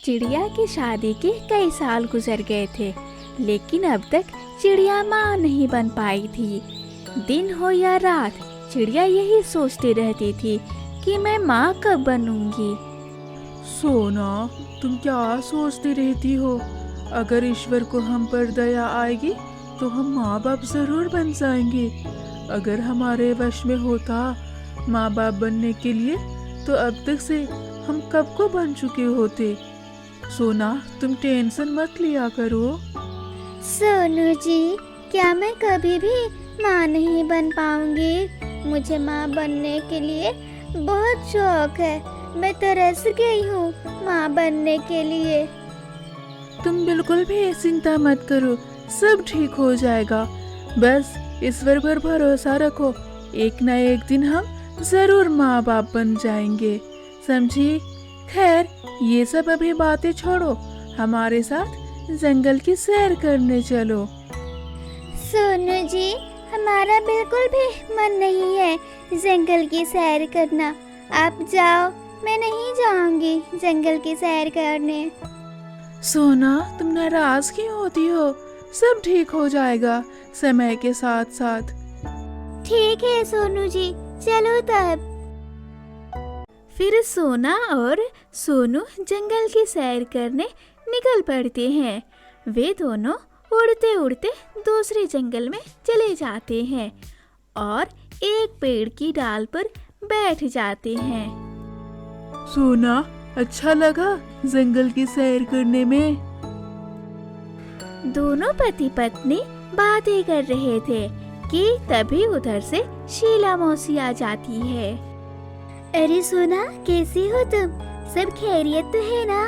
चिड़िया की शादी के कई साल गुजर गए थे, लेकिन अब तक चिड़िया माँ नहीं बन पाई थी। दिन हो या रात चिड़िया यही सोचती रहती थी कि मैं माँ कब बनूंगी। सोना, तुम क्या सोचती रहती हो? अगर ईश्वर को हम पर दया आएगी तो हम माँ बाप जरूर बन जाएंगे। अगर हमारे वश में होता माँ बाप बनने के लिए तो अब तक से हम कब को बन चुके होते। सोना, तुम टेंशन मत लिया करो। सोनू जी, क्या मैं कभी भी माँ नहीं बन पाऊंगी? मुझे माँ बनने के लिए बहुत शौक है। मैं तरस गई हूँ माँ बनने के लिए। तुम बिल्कुल भी चिंता मत करो, सब ठीक हो जाएगा। बस ईश्वर पर भरोसा रखो, एक ना एक दिन हम जरूर माँ बाप बन जाएंगे, समझी? खैर, ये सब अभी बातें छोड़ो, हमारे साथ जंगल की सैर करने चलो। सोनू जी, हमारा बिल्कुल भी मन नहीं है जंगल की सैर करना। आप जाओ, मैं नहीं जाऊंगी जंगल की सैर करने। सोना, तुम नाराज क्यों होती हो? सब ठीक हो जाएगा समय के साथ साथ। ठीक है सोनू जी, चलो तब। फिर सोना और सोनू जंगल की सैर करने निकल पड़ते हैं। वे दोनों उड़ते उड़ते दूसरे जंगल में चले जाते हैं और एक पेड़ की डाल पर बैठ जाते हैं। सोना, अच्छा लगा जंगल की सैर करने में? दोनों पति पत्नी बातें कर रहे थे कि तभी उधर से शीला मौसी आ जाती है। अरे सोना, कैसी हो तुम? सब खैरियत तो है ना?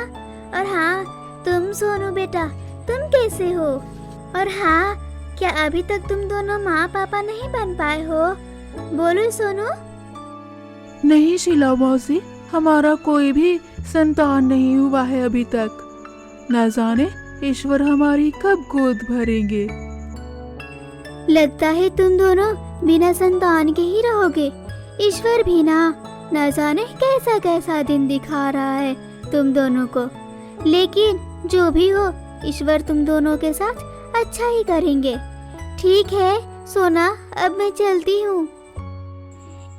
और हाँ, तुम सोनू बेटा, तुम कैसे हो? और हाँ, क्या अभी तक तुम दोनों माँ पापा नहीं बन पाए हो? बोलो सोनू। नहीं शीला मौसी, हमारा कोई भी संतान नहीं हुआ है अभी तक। न जाने ईश्वर हमारी कब गोद भरेंगे। लगता है तुम दोनों बिना संतान के ही रहोगे। ईश्वर भी न जाने कैसा कैसा दिन दिखा रहा है तुम दोनों को। लेकिन जो भी हो, ईश्वर तुम दोनों के साथ अच्छा ही करेंगे। ठीक है सोना, अब मैं चलती हूँ।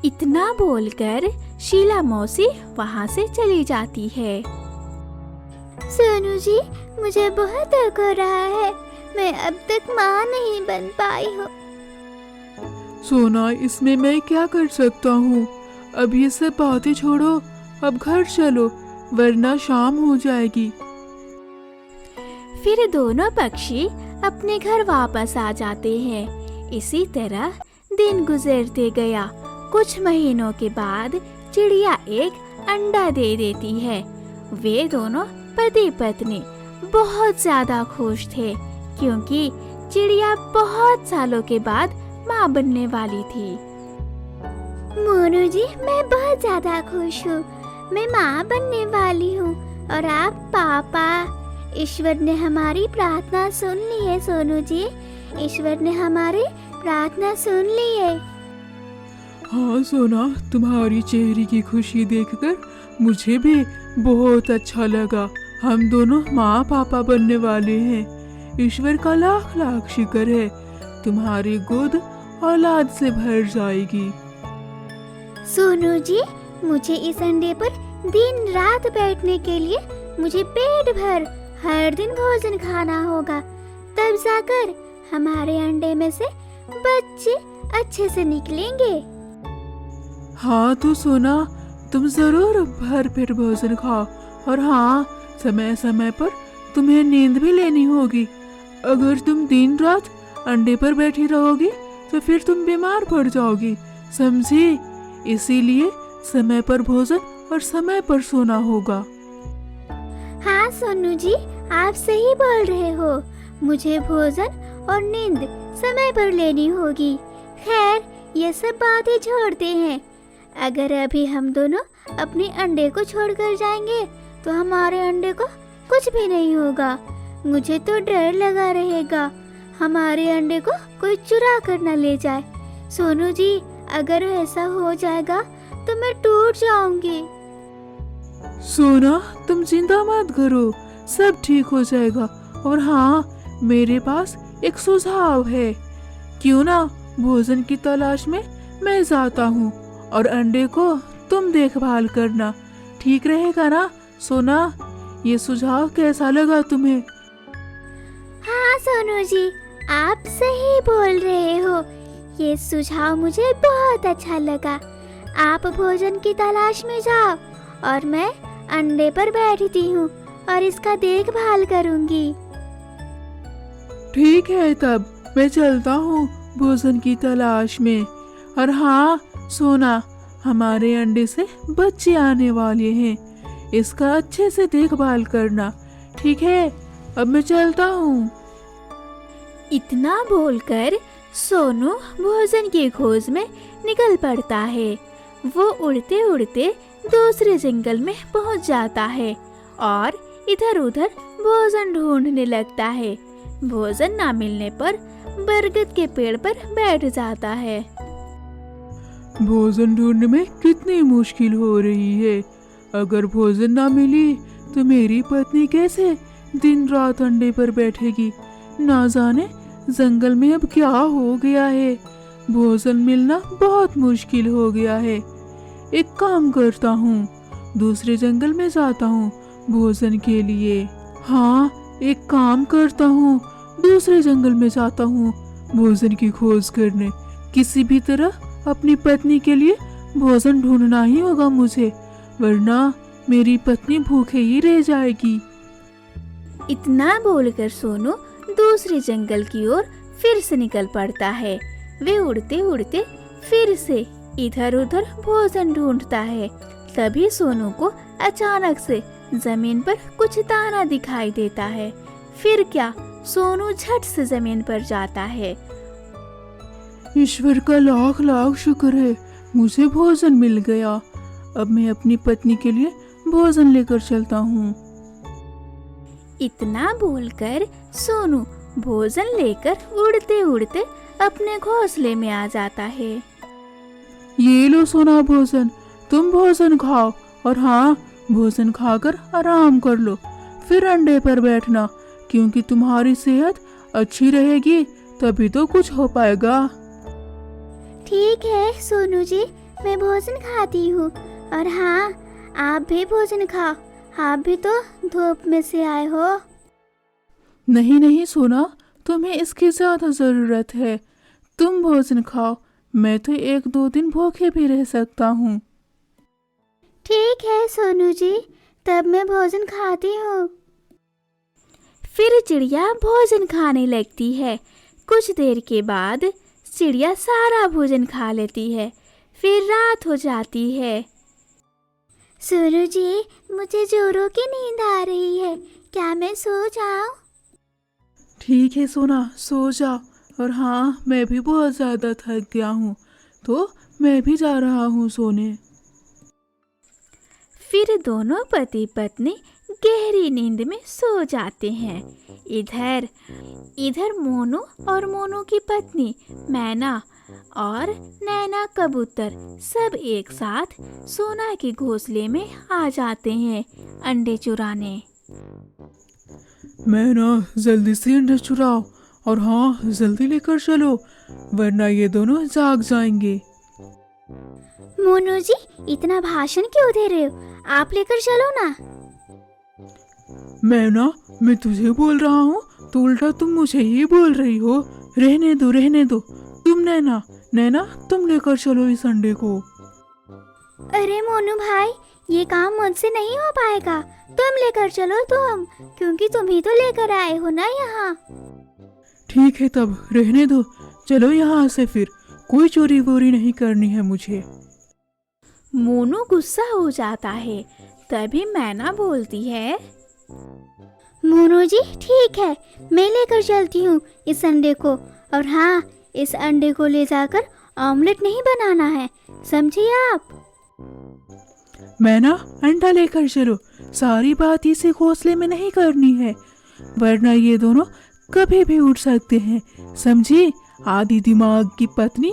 इतना बोलकर शीला मौसी वहाँ से चली जाती है। सोनू जी, मुझे बहुत दुख हो रहा है। मैं अब तक माँ नहीं बन पाई हूँ। सोना, इसमें मैं क्या कर सकता हूँ? अब ये सब बातें छोड़ो, अब घर चलो, वरना शाम हो जाएगी। फिर दोनों पक्षी अपने घर वापस आ जाते हैं। इसी तरह दिन गुजरते गया। कुछ महीनों के बाद चिड़िया एक अंडा दे देती है। वे दोनों पति पत्नी बहुत ज्यादा खुश थे, क्योंकि चिड़िया बहुत सालों के बाद माँ बनने वाली थी। मोनू जी, मैं बहुत ज्यादा खुश हूँ। मैं माँ बनने वाली हूँ और आप पापा। ईश्वर ने हमारी प्रार्थना सुन ली है सोनू जी। ईश्वर ने हमारी प्रार्थना सुन ली है। हाँ सोना, तुम्हारी चेहरे की खुशी देखकर मुझे भी बहुत अच्छा लगा। हम दोनों माँ पापा बनने वाले हैं। ईश्वर का लाख लाख शुक्र है। तुम्हारी गोद औलाद से भर जाएगी। सोनू जी, मुझे इस अंडे पर दिन रात बैठने के लिए मुझे पेट भर हर दिन भोजन खाना होगा। तब जाकर हमारे अंडे में से बच्चे अच्छे से निकलेंगे। हाँ तो सोना, तुम जरूर भर पेट भोजन खाओ। और हाँ, समय समय पर तुम्हें नींद भी लेनी होगी। अगर तुम दिन रात अंडे पर बैठी रहोगी तो फिर तुम बीमार पड़ जाओगी, समझी? इसीलिए समय पर भोजन और समय पर सोना होगा। हाँ सोनू जी, आप सही बोल रहे हो। मुझे भोजन और नींद समय पर लेनी होगी। खैर, ये सब बातें छोड़ते हैं। अगर अभी हम दोनों अपने अंडे को छोड़कर जाएंगे तो हमारे अंडे को कुछ भी नहीं होगा। मुझे तो डर लगा रहेगा हमारे अंडे को कोई चुरा कर न ले जाए। सोनू जी, अगर ऐसा हो जाएगा तो मैं टूट जाऊंगी। सोना, तुम चिंता मत करो, सब ठीक हो जाएगा। और हाँ, मेरे पास एक सुझाव है। क्यों ना भोजन की तलाश में मैं जाता हूँ और अंडे को तुम देखभाल करना। ठीक रहेगा ना सोना? ये सुझाव कैसा लगा तुम्हें? हाँ सोनू जी, आप सही बोल रहे हो। ये सुझाव मुझे बहुत अच्छा लगा। आप भोजन की तलाश में जाओ और मैं अंडे पर बैठती हूँ और इसका देखभाल करूँगी। ठीक है, तब मैं चलता हूँ भोजन की तलाश में। और हाँ सोना, हमारे अंडे से बच्चे आने वाले हैं, इसका अच्छे से देखभाल करना। ठीक है, अब मैं चलता हूँ। इतना बोलकर सोनू भोजन की खोज में निकल पड़ता है। वो उड़ते उड़ते दूसरे जंगल में पहुंच जाता है और इधर उधर भोजन ढूंढने लगता है। भोजन ना मिलने पर बरगद के पेड़ पर बैठ जाता है। भोजन ढूंढने में कितनी मुश्किल हो रही है। अगर भोजन ना मिली तो मेरी पत्नी कैसे दिन रात अंडे पर बैठेगी? ना जाने जंगल में अब क्या हो गया है। भोजन मिलना बहुत मुश्किल हो गया है। एक काम करता हूँ, दूसरे जंगल में जाता हूँ भोजन के लिए। हाँ, एक काम करता हूँ, दूसरे जंगल में जाता हूँ भोजन की खोज करने। किसी भी तरह अपनी पत्नी के लिए भोजन ढूंढना ही होगा मुझे, वरना मेरी पत्नी भूखे ही रह जाएगी। इतना बोलकर सोनू दूसरे जंगल की ओर फिर से निकल पड़ता है। वे उड़ते उड़ते फिर से इधर उधर भोजन ढूंढता है। तभी सोनू को अचानक से जमीन पर कुछ दाना दिखाई देता है। फिर क्या, सोनू झट से जमीन पर जाता है। ईश्वर का लाख लाख शुक्र है, मुझे भोजन मिल गया। अब मैं अपनी पत्नी के लिए भोजन लेकर चलता हूँ। इतना बोलकर सोनू भोजन लेकर उड़ते उड़ते अपने घोंसले में आ जाता है। ये लो सोना भोजन, तुम भोजन खाओ। और हाँ, भोजन खाकर आराम कर लो, फिर अंडे पर बैठना, क्योंकि तुम्हारी सेहत अच्छी रहेगी तभी तो कुछ हो पाएगा। ठीक है सोनू जी, मैं भोजन खाती हूँ। और हाँ, आप भी भोजन खाओ, आप भी तो धूप में से आए हो। नहीं नहीं सोना, तुम्हें इसकी ज्यादा जरूरत है। तुम भोजन खाओ, मैं तो 1-2 दिन भूखे भी रह सकता हूँ। ठीक है सोनू जी, तब मैं भोजन खाती हूँ। फिर चिड़िया भोजन खाने लगती है। कुछ देर के बाद चिड़िया सारा भोजन खा लेती है। फिर रात हो जाती है। सोनू जी, मुझे जोरों की नींद आ रही है, क्या मैं सो जाऊं? ठीक है सोना, सो जाओ। और हाँ, मैं भी बहुत ज्यादा थक गया हूँ, तो मैं भी जा रहा हूँ सोने। फिर दोनों पति पत्नी गहरी नींद में सो जाते हैं। इधर मोनू और मोनू की पत्नी मैना और नैना कबूतर सब एक साथ सोना के घोंसले में आ जाते हैं अंडे चुराने। मैना, जल्दी से अंडे चुराओ और हाँ, जल्दी लेकर चलो, वरना ये दोनों जाग जाएंगे। मोनू जी, इतना भाषण क्यों दे रहे हो? आप लेकर चलो ना। मैना, मैं तुझे बोल रहा हूँ तो उल्टा तुम मुझे ही बोल रही हो। रहने दो रहने दो। तुम नैना तुम लेकर चलो इस अंडे को। अरे मोनू भाई, ये काम मुझसे नहीं हो पाएगा, तुम लेकर चलो तुम, क्योंकि तुम ही तो लेकर आए हो ना यहाँ। ठीक है, तब रहने दो, चलो यहाँ से, फिर कोई चोरी वोरी नहीं करनी है मुझे। मोनू गुस्सा हो जाता है। तभी मैना बोलती है, मोनू जी ठीक है, मैं लेकर चलती हूँ इस अंडे को। और हाँ, इस अंडे को ले जाकर ऑमलेट नहीं बनाना है, समझिए आप? मैना, अंडा लेकर चलो, सारी बात इसे घोंसले में नहीं करनी है, वरना ये दोनों कभी भी उठ सकते हैं, समझी? आधी दिमाग की पत्नी।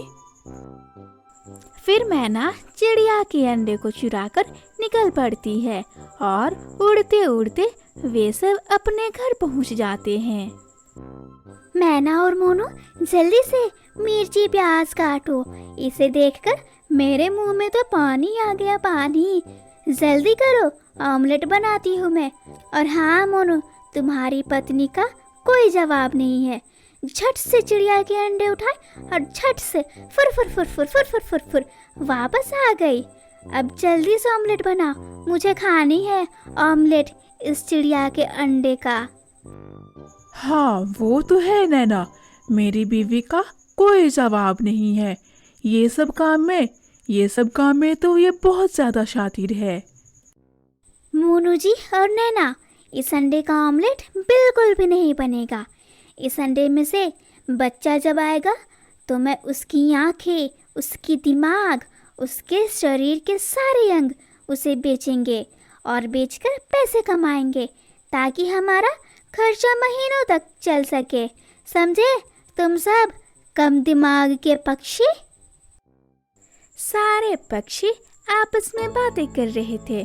फिर मैना चिड़िया के अंडे को चुराकर निकल पड़ती है और उड़ते उड़ते वे सब अपने घर पहुंच जाते हैं। मैना और मोनू जल्दी से मिर्ची प्याज काटो। इसे देखकर मेरे मुंह में तो पानी आ गया, पानी। जल्दी करो, ऑमलेट बनाती हूँ मैं। और हाँ मोनू, तुम्हारी पत्नी का कोई जवाब नहीं है। झट से चिड़िया के अंडे उठाए और झट से फुर फुर फुर फुर फुर फुर फुर फुर वापस आ गई। अब जल्दी से ऑमलेट बना, मुझे खानी है ऑमलेट इस चिड़िया के अंडे का। हाँ वो तो है नैना, मेरी बीवी का कोई जवाब नहीं है। ये सब काम में तो ये बहुत ज्यादा शातिर है। मोनू जी और नैना, इस अंडे का ऑमलेट बिल्कुल भी नहीं बनेगा। इस अंडे में से बच्चा जब आएगा तो मैं उसकी आंखें, उसकी दिमाग, उसके शरीर के सारे अंग उसे बेचेंगे और बेचकर पैसे कमाएंगे ताकि हमारा खर्चा महीनों तक चल सके। समझे तुम सब कम दिमाग के पक्षी? सारे पक्षी आपस में बातें कर रहे थे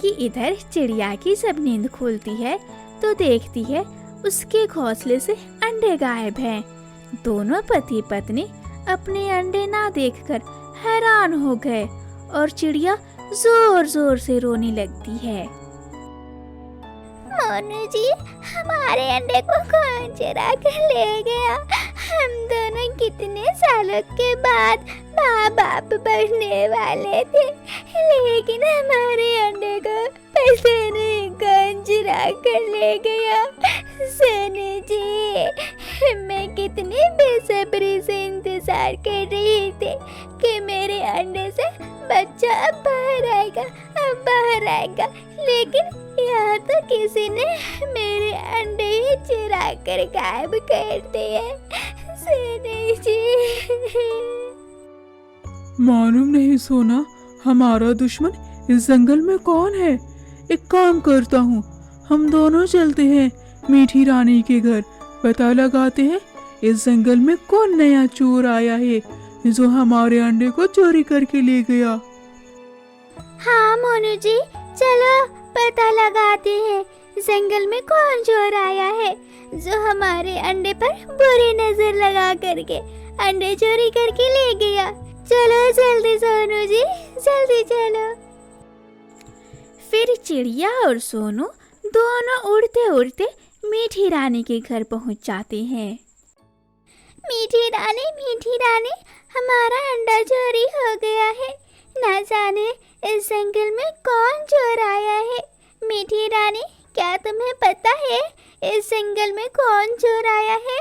कि इधर चिड़िया की जब नींद खुलती है तो देखती है उसके घोंसले से अंडे गायब हैं। दोनों पति पत्नी अपने अंडे ना देखकर हैरान हो गए और चिड़िया जोर जोर से रोने लगती है। मोनू जी, हमारे अंडे को कौन चुरा कर ले गया? हम दोनों कितने सालों के बाद माँ बाप बनने वाले थे, लेकिन हमारे अंडे को पता नहीं कौन चुरा कर ले गया। सोनू जी, मैं कितनी बेसब्री से इंतजार कर रही थी कि मेरे अंडे से बच्चा अब बाहर आएगा, लेकिन यहाँ तो किसी ने मेरे अंडे ही चुरा कर गायब कर दिए। सोनू जी, मालूम नहीं सोना, हमारा दुश्मन इस जंगल में कौन है? एक काम करता हूँ, हम दोनों चलते हैं मीठी रानी के घर, पता लगाते हैं इस जंगल में कौन नया चोर आया है जो हमारे अंडे को चोरी करके ले गया। हाँ मोनू जी, चलो पता लगाते हैं जंगल में कौन चोर आया है जो हमारे अंडे पर बुरी नजर लगा करके अंडे चोरी करके ले गया। चलो जल्दी सोनू जी, जल्दी चलो। फिर चिड़िया और सोनू दोनों उड़ते उड़ते मीठी रानी के घर पहुंच जाते हैं। मीठी रानी, हमारा अंडा चोरी हो गया है। ना जाने इस जंगल में कौन चोर आया है। मीठी रानी, क्या तुम्हें पता है इस जंगल में कौन चोर आया है?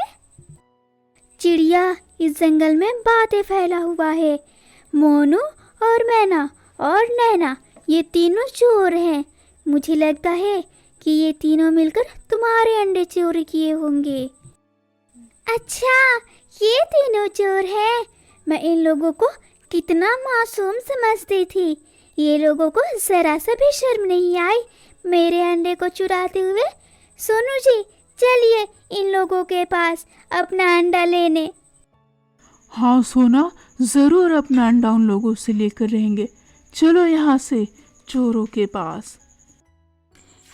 चिड़िया, इस जंगल में बातें फैला हुआ है। मोनू और मैना और नैना, ये तीनों चोर हैं। मुझे लगता है कि ये तीनों मिलकर तुम्हारे अंडे चोरी किए होंगे। अच्छा, ये तीनों चोर हैं। मैं इन लोगों को कितना मासूम समझती थी। ये लोगों को जरा सा भी शर्म नहीं आई मेरे अंडे को चुराते हुए। सोनू जी, चलिए इन लोगों के पास अपना अंडा लेने। हाँ सोना, जरूर अपना अंडा उन लोगों से लेकर रहेंगे। चलो यहाँ से चोरों के पास।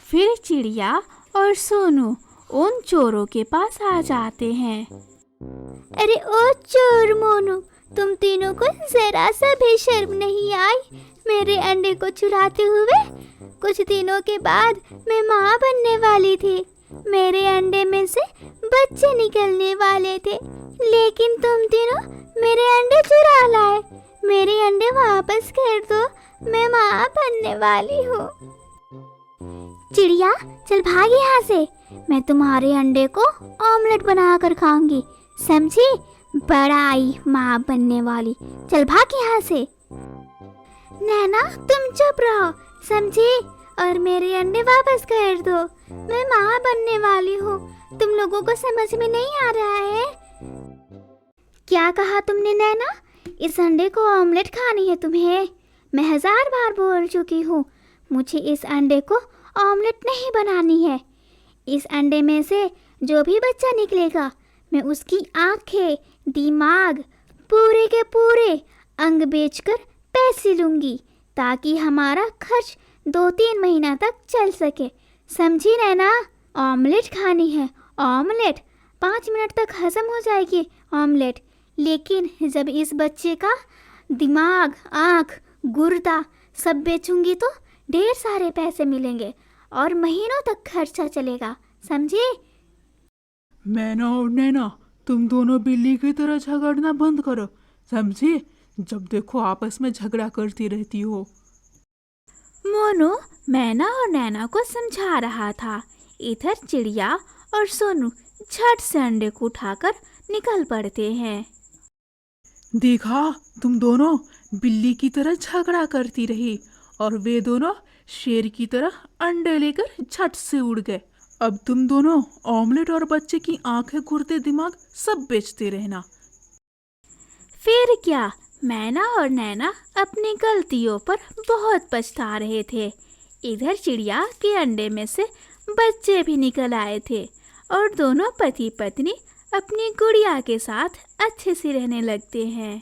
फिर चिड़िया और सोनू उन चोरों के पास आ जाते हैं। अरे ओ चोर मोनू, तुम तीनों को जरा सा भी शर्म नहीं आई मेरे अंडे को चुराते हुए? कुछ दिनों के बाद मैं माँ बनने वाली थी। मेरे अंडे में से बच्चे निकलने वाले थे, लेकिन तुम तीनों मेरे अंडे चुरा लाए। मेरे अंडे वापस कर दो, मैं माँ बनने वाली हूँ। चिड़िया, चल भाग यहाँ से। मैं तुम्हारे अंडे को ऑमलेट बनाकर खाऊंगी, समझी? बड़ा आई माँ बनने वाली। चल भाग यहाँ से। नैना, तुम चुप रहो, समझी? और मेरे अंडे वापस कर दो। मैं माँ बनने वाली हूँ। तुम लोगों को समझ में नहीं आ रहा है? क्या कहा तुमने नैना? इस अंडे को ऑमलेट खानी है तुम्हें? मैं 1000 बार बोल चुकी हूँ, मुझे इस अंडे को ऑमलेट नहीं बनानी है। इस अंडे में से जो भी बच्चा निकलेगा, मैं उसकी आंखें, दिमाग, पूरे के पूरे अंग बेचकर पैसे लूँगी ताकि हमारा खर्च 2-3 महीना तक चल सके। समझी नैना? ऑमलेट खानी है, ऑमलेट। 5 मिनट तक हजम हो जाएगी ऑमलेट। लेकिन जब इस बच्चे का दिमाग, आँख, गुर्दा सब बेचूंगी तो ढेर सारे पैसे मिलेंगे और महीनों तक खर्चा चलेगा। समझे? मैना और नैना, तुम दोनों बिल्ली की तरह झगड़ना बंद करो, समझी? जब देखो आपस में झगड़ा करती रहती हो। मोनू मैना और नैना को समझा रहा था। इधर चिड़िया और सोनू झट से अंडे को उठाकर निकल पड़ते हैं। देखा, तुम दोनों बिल्ली की तरह झगड़ा करती रही और वे दोनों शेर की तरह अंडे लेकर झट से उड़ गए। अब तुम दोनों ऑमलेट और बच्चे की आंखें, गुर्दे, दिमाग सब बेचते रहना। फिर क्या, मैना और नैना अपनी गलतियों पर बहुत पछता रहे थे। इधर चिड़िया के अंडे में से बच्चे भी निकल आए थे और दोनों पति पत्नी अपनी गुड़िया के साथ अच्छे से रहने लगते हैं।